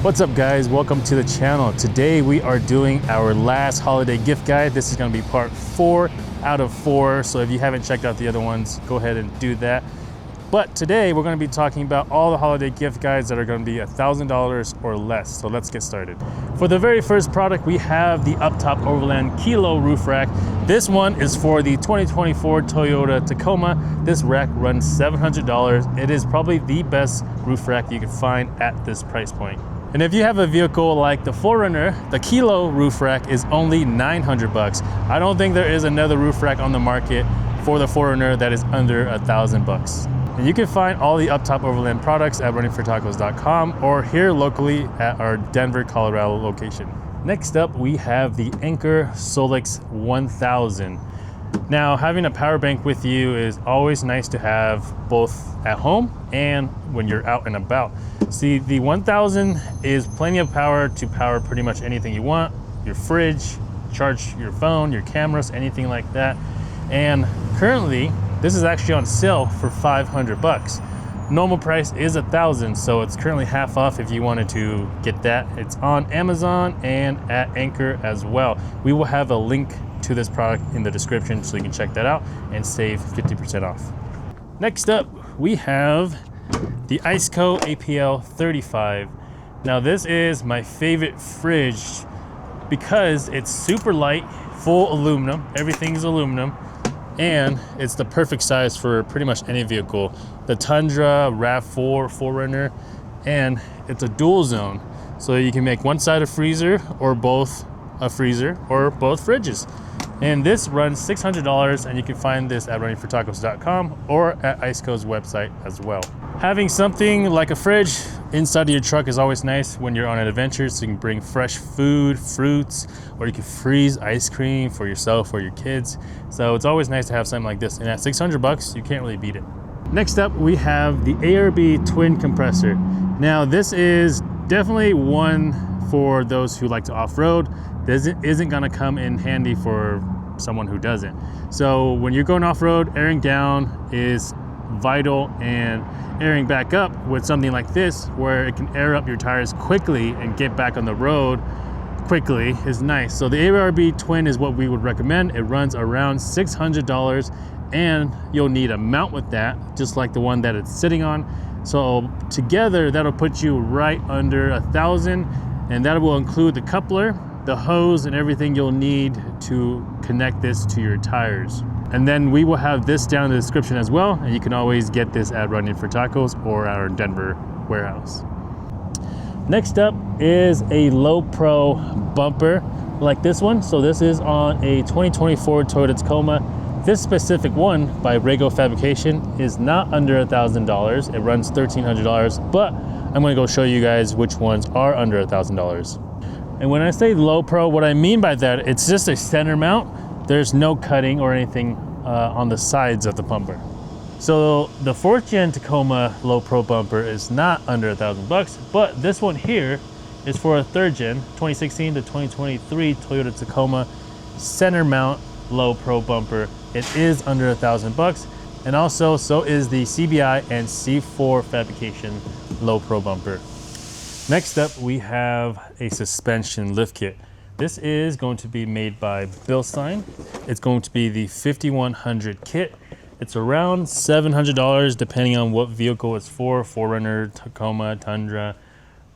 What's up guys, welcome to the channel. Today we are doing our last holiday gift guide. This is going to be part 4 out of 4, so if you haven't checked out the other ones, go ahead and do that. But today we're going to be talking about all the holiday gift guides that are going to be $1,000 or less. So let's get started. For the very first product, we have the up top Overland Kilo roof rack. This one is for the 2024 Toyota Tacoma. This rack runs $700. It is probably the best roof rack you can find at this price point. And if you have a vehicle like the 4Runner, the Kilo roof rack is only $900. I don't think there is another roof rack on the market for the 4Runner that is under $1,000. And you can find all the up top Overland products at runningfortacos.com or here locally at our Denver, Colorado location. Next up, we have the Anker Solix 1000. Now, having a power bank with you is always nice to have both at home and when you're out and about. See, the 1000 is plenty of power to power pretty much anything you want, your fridge, charge your phone, your cameras, anything like that. And currently, this is actually on sale for $500. Normal price is $1,000, so it's currently half off if you wanted to get that. It's on Amazon and at Anker as well. We will have a link to this product in the description so you can check that out and save 50% off. Next up, we have the Iceco APL 35. Now this is my favorite fridge because it's super light, full aluminum, everything's aluminum, and it's the perfect size for pretty much any vehicle. The Tundra, RAV4, 4Runner, and it's a dual zone. So you can make one side a freezer or both a freezer or both fridges. And this runs $600 and you can find this at runningfortacos.com or at Iceco's website as well. Having something like a fridge inside of your truck is always nice when you're on an adventure, so you can bring fresh food, fruits, or you can freeze ice cream for yourself or your kids. So it's always nice to have something like this. And at $600, you can't really beat it. Next up, we have the ARB twin compressor. Now this is definitely one for those who like to off-road. This isn't gonna come in handy for someone who doesn't. So when you're going off-road, airing down is vital, and airing back up with something like this where it can air up your tires quickly and get back on the road quickly is nice. So the ARB twin is what we would recommend. It runs around $600 and you'll need a mount with that, just like the one that it's sitting on. So together that'll put you right under $1,000, and that will include the coupler, the hose, and everything you'll need to connect this to your tires. And then we will have this down in the description as well, and you can always get this at Running for Tacos or our Denver warehouse. Next up is a low pro bumper like this one. So this is on a 2024 Toyota Tacoma. This specific one by Rego Fabrication is not under $1,000. It runs $1,300, but I'm gonna go show you guys which ones are under $1,000. And when I say low pro, what I mean by that, it's just a center mount. There's no cutting or anything on the sides of the bumper. So the 4th gen Tacoma low pro bumper is not under $1,000, but this one here is for a 3rd gen 2016 to 2023 Toyota Tacoma center mount low pro bumper. It is under $1,000, and also so is the CBI and C4 Fabrication low pro bumper. Next up, we have a suspension lift kit. This is going to be made by Bilstein. It's going to be the 5100 kit. It's around $700 depending on what vehicle it's for, 4Runner, Tacoma, Tundra.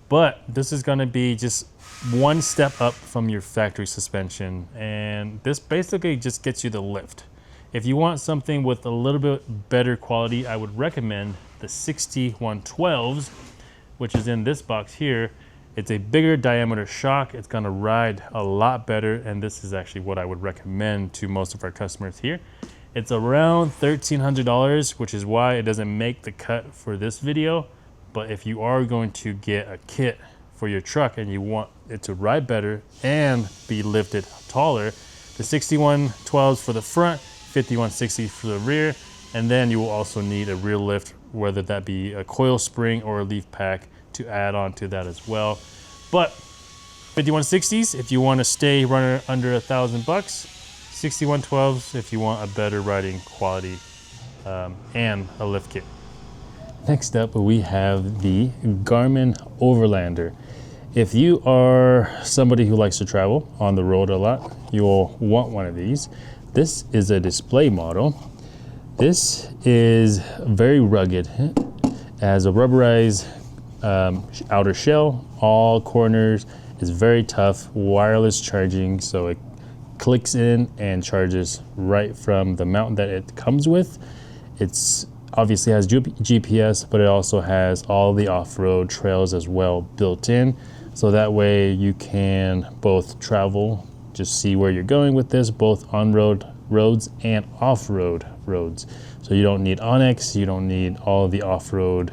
But this is gonna be just one step up from your factory suspension. And this basically just gets you the lift. If you want something with a little bit better quality, I would recommend the 6112s, which is in this box here. It's a bigger diameter shock. It's gonna ride a lot better, and this is actually what I would recommend to most of our customers here. It's around $1,300, which is why it doesn't make the cut for this video. But if you are going to get a kit for your truck and you want it to ride better and be lifted taller, the 6112s for the front, 5160s for the rear, and then you will also need a rear lift, whether that be a coil spring or a leaf pack to add on to that as well. But 5160s if you want to stay running under $1,000, 6112s if you want a better riding quality and a lift kit. Next up, we have the Garmin Overlander. If you are somebody who likes to travel on the road a lot, you'll want one of these. This is a display model. This is very rugged. It has a rubberized outer shell, all corners. It's very tough, wireless charging, so it clicks in and charges right from the mount that it comes with. It's obviously has GPS, but it also has all the off-road trails as well built in. So that way you can both travel, just see where you're going with this, both on-road roads and off-road roads. So you don't need Onyx, you don't need all the off-road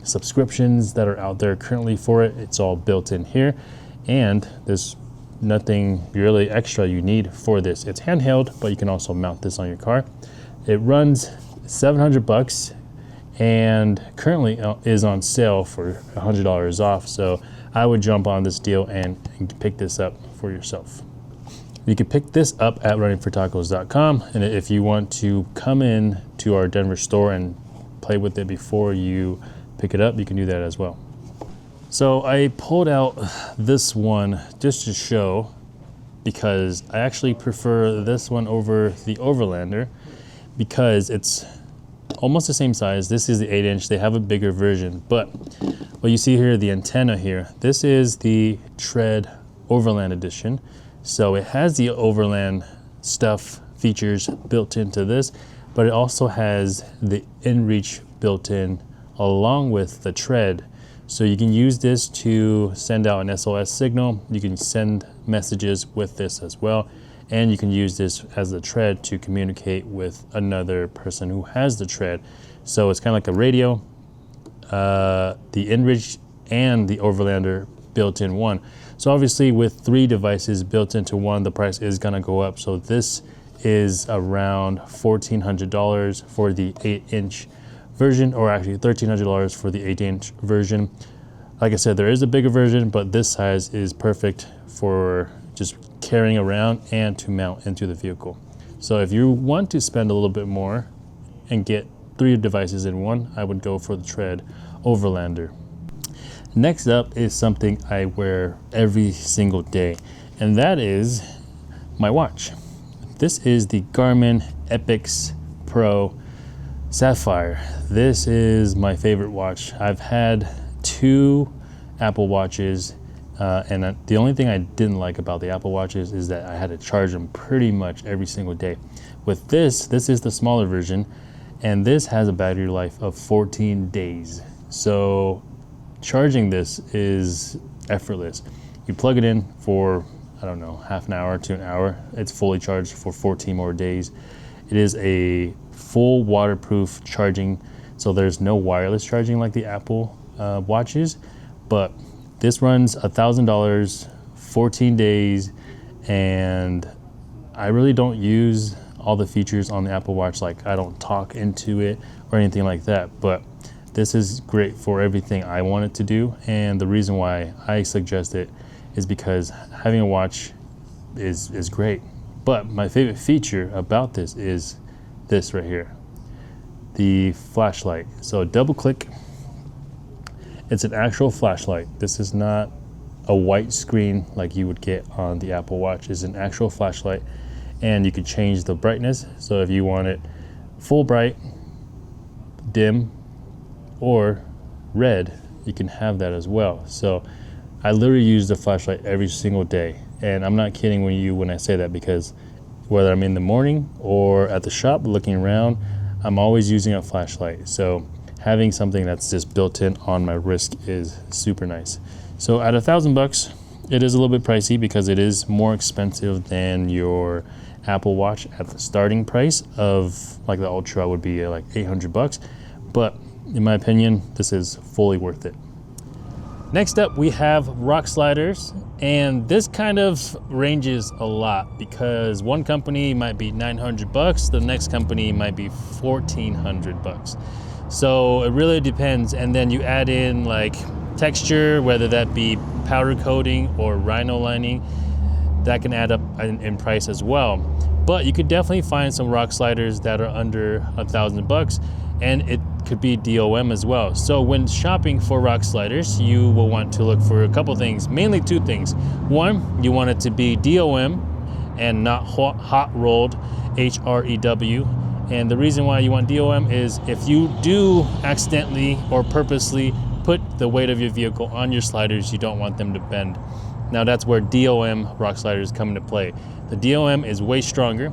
subscriptions that are out there currently for it. It's all built in here, and there's nothing really extra you need for this. It's handheld, but you can also mount this on your car. It runs $700 and currently is on sale for $100 off. So I would jump on this deal and pick this up for yourself. You can pick this up at runningfortacos.com, and if you want to come in to our Denver store and play with it before you pick it up, you can do that as well. So I pulled out this one just to show, because I actually prefer this one over the Overlander because it's almost the same size. This is the 8-inch. They have a bigger version, but what you see here, the antenna here, this is the Tread Overland Edition. So it has the Overland stuff, features built into this, but it also has the inReach built in along with the Tread. So you can use this to send out an SOS signal. You can send messages with this as well. And you can use this as the Tread to communicate with another person who has the Tread. So it's kind of like a radio, the inReach and the Overlander built in one. So obviously with 3 devices built into one, the price is gonna go up. So this is around $1,400 for the 8-inch version, or actually $1,300 for the 8-inch version. Like I said, there is a bigger version, but this size is perfect for just carrying around and to mount into the vehicle. So if you want to spend a little bit more and get 3 devices in one, I would go for the Tread Overlander. Next up is something I wear every single day, and that is my watch. This is the Garmin Epix Pro Sapphire. This is my favorite watch. I've had 2 Apple Watches, and the only thing I didn't like about the Apple Watches is that I had to charge them pretty much every single day. With this is the smaller version, and this has a battery life of 14 days. So charging this is effortless. You plug it in for, I don't know, half an hour to an hour. It's fully charged for 14 more days. It is a full waterproof charging, so there's no wireless charging like the Apple watches, but this runs $1,000, 14 days, and I really don't use all the features on the Apple Watch. Like, I don't talk into it or anything like that, but this is great for everything I want it to do. And the reason why I suggest it is because having a watch is great. But my favorite feature about this is this right here, the flashlight. So double click, it's an actual flashlight. This is not a white screen like you would get on the Apple Watch. It's an actual flashlight, and you can change the brightness. So if you want it full bright, dim, or red, you can have that as well. So I literally use the flashlight every single day, and I'm not kidding when I say that, because whether I'm in the morning or at the shop looking around, I'm always using a flashlight. So having something that's just built in on my wrist is super nice. So at $1,000, it is a little bit pricey because it is more expensive than your Apple Watch at the starting price of, like, the Ultra would be like $800, but in my opinion, this is fully worth it. Next up, we have rock sliders, and this kind of ranges a lot because one company might be $900, the next company might be $1,400. So it really depends, and then you add in like texture, whether that be powder coating or rhino lining, that can add up in price as well. But you could definitely find some rock sliders that are under $1,000, and it could be DOM as well. So when shopping for rock sliders, you will want to look for a couple things, mainly two things. One, you want it to be DOM and not hot rolled, HREW. And the reason why you want DOM is if you do accidentally or purposely put the weight of your vehicle on your sliders, you don't want them to bend. Now that's where DOM rock sliders come into play. The DOM is way stronger.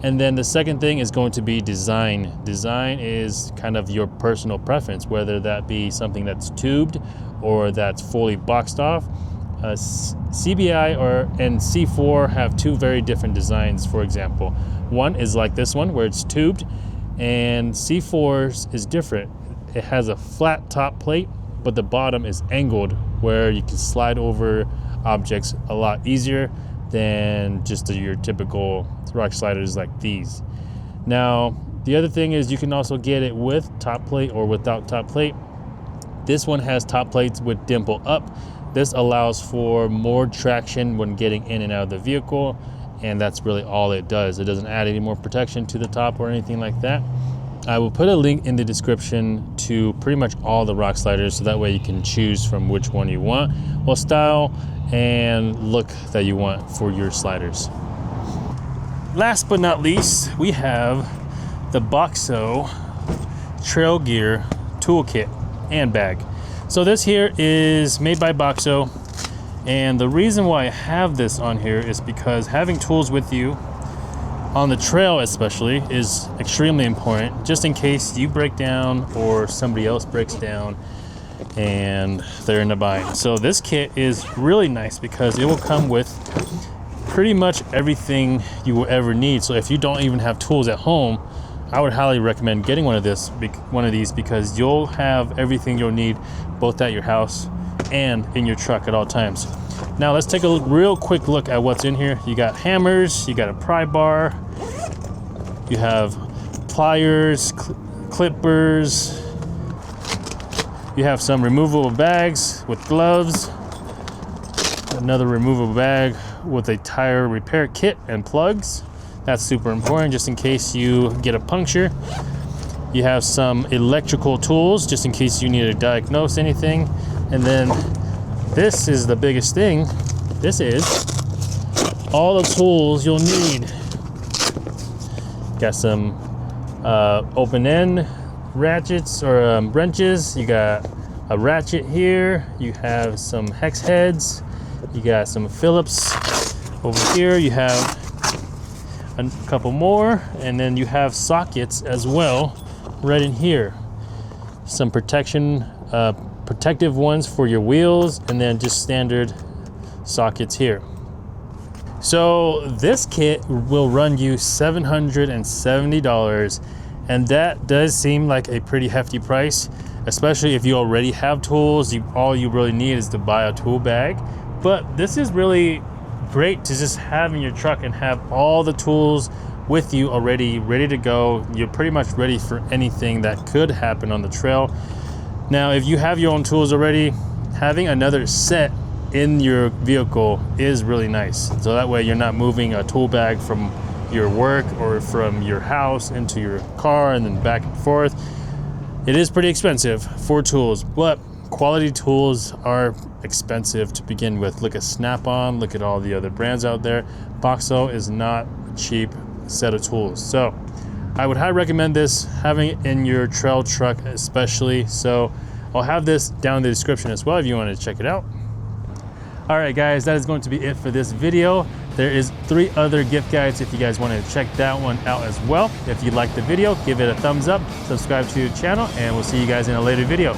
And then the second thing is going to be design. Design is kind of your personal preference, whether that be something that's tubed or that's fully boxed off. CBI and C4 have two very different designs, for example. One is like this one where it's tubed, and C4's is different. It has a flat top plate, but the bottom is angled where you can slide over objects a lot easier than just your typical rock sliders like these. Now, the other thing is you can also get it with top plate or without top plate. This one has top plates with dimple up. This allows for more traction when getting in and out of the vehicle, and that's really all it does. It doesn't add any more protection to the top or anything like that. I will put a link in the description to pretty much all the rock sliders, so that way you can choose from which one you want, what style and look that you want for your sliders. Last but not least, we have the Boxo Trail Gear Toolkit and Bag. So this here is made by Boxo, and the reason why I have this on here is because having tools with you on the trail especially is extremely important, just in case you break down or somebody else breaks down and they're in a bind. So this kit is really nice because it will come with pretty much everything you will ever need. So if you don't even have tools at home, I would highly recommend getting one of these because you'll have everything you'll need both at your house and in your truck at all times. Now let's take a real quick look at what's in here. You got hammers, you got a pry bar, you have pliers, clippers, you have some removable bags with gloves, another removable bag with a tire repair kit and plugs. That's super important just in case you get a puncture. You have some electrical tools just in case you need to diagnose anything. And then this is the biggest thing. This is all the tools you'll need. Got some open end ratchets or wrenches. You got a ratchet here. You have some hex heads. You got some Phillips over here. You have a couple more, and then you have sockets as well right in here. Some protective ones for your wheels, and then just standard sockets here. So this kit will run you $770, and that does seem like a pretty hefty price, especially if you already have tools. All you really need is to buy a tool bag. But this is really great to just have in your truck and have all the tools with you already ready to go. You're pretty much ready for anything that could happen on the trail. Now, if you have your own tools already, having another set in your vehicle is really nice. So that way you're not moving a tool bag from your work or from your house into your car and then back and forth. It is pretty expensive for tools, but quality tools are expensive to begin with. Look at Snap-on, look at all the other brands out there. Boxo is not a cheap set of tools. So I would highly recommend this, having it in your trail truck especially. So I'll have this down in the description as well if you want to check it out. All right, guys, that is going to be it for this video. There is 3 other gift guides if you guys want to check that one out as well. If you liked the video, give it a thumbs up, subscribe to the channel, and we'll see you guys in a later video.